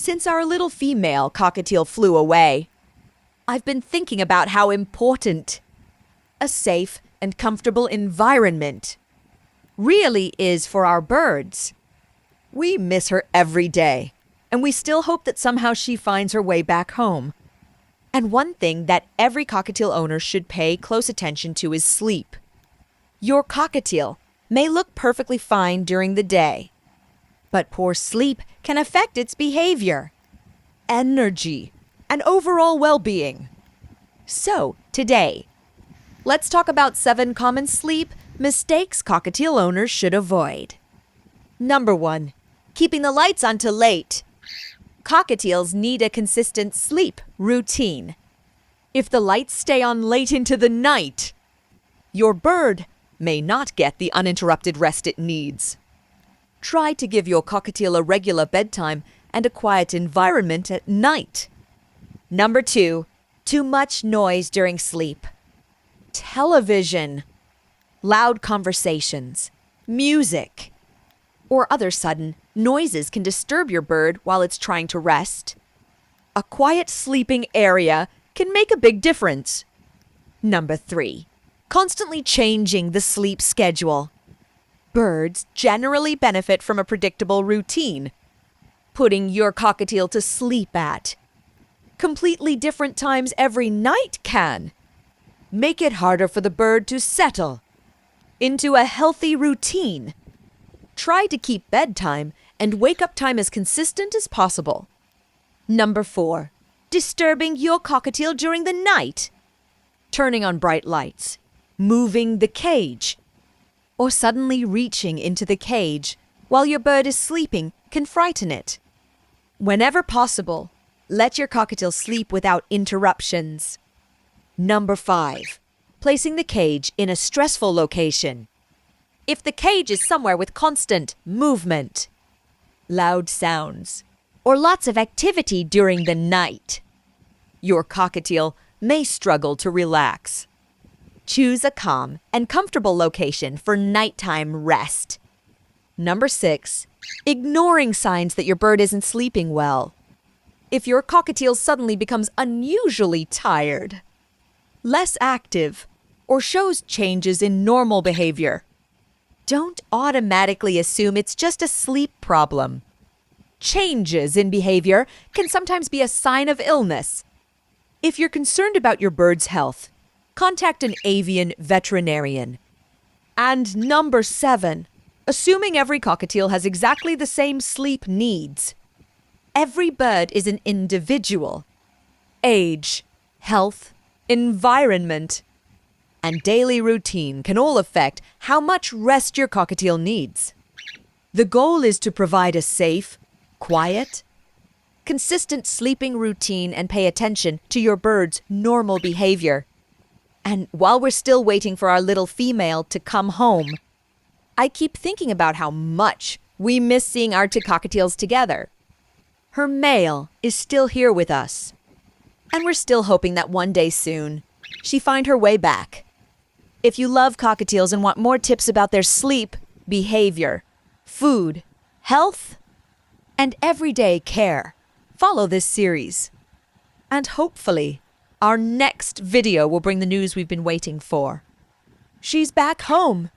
Since our little female cockatiel flew away, I've been thinking about how important a safe and comfortable environment really is for our birds. We miss her every day, and we still hope that somehow she finds her way back home. And one thing that every cockatiel owner should pay close attention to is sleep. Your cockatiel may look perfectly fine during the day, but poor sleep can affect its behavior, energy, and overall well-being. So, today, let's talk about 7 common sleep mistakes cockatiel owners should avoid. Number 1. Keeping the lights on till late. Cockatiels need a consistent sleep routine. If the lights stay on late into the night, your bird may not get the uninterrupted rest it needs. Try to give your cockatiel a regular bedtime and a quiet environment at night. Number 2. Too much noise during sleep. Television, loud conversations, music, or other sudden noises can disturb your bird while it's trying to rest. A quiet sleeping area can make a big difference. Number 3. Constantly changing the sleep schedule. Birds generally benefit from a predictable routine. Putting your cockatiel to sleep at completely different times every night can make it harder for the bird to settle into a healthy routine. Try to keep bedtime and wake-up time as consistent as possible. Number 4. Disturbing your cockatiel during the night. Turning on bright lights, moving the cage, or suddenly reaching into the cage while your bird is sleeping can frighten it. Whenever possible, let your cockatiel sleep without interruptions. Number 5. Placing the cage in a stressful location. If the cage is somewhere with constant movement, loud sounds, or lots of activity during the night, your cockatiel may struggle to relax. Choose a calm and comfortable location for nighttime rest. Number 6. Ignoring signs that your bird isn't sleeping well. If your cockatiel suddenly becomes unusually tired, less active, or shows changes in normal behavior, don't automatically assume it's just a sleep problem. Changes in behavior can sometimes be a sign of illness. If you're concerned about your bird's health, contact an avian veterinarian. And number 7, assuming every cockatiel has exactly the same sleep needs. Every bird is an individual. Age, health, environment, and daily routine can all affect how much rest your cockatiel needs. The goal is to provide a safe, quiet, consistent sleeping routine and pay attention to your bird's normal behavior. And while we're still waiting for our little female to come home, I keep thinking about how much we miss seeing our 2 cockatiels together. Her male is still here with us, and we're still hoping that one day soon she find her way back. If you love cockatiels and want more tips about their sleep, behavior, food, health, and everyday care, follow this series. And hopefully, our next video will bring the news we've been waiting for. She's back home.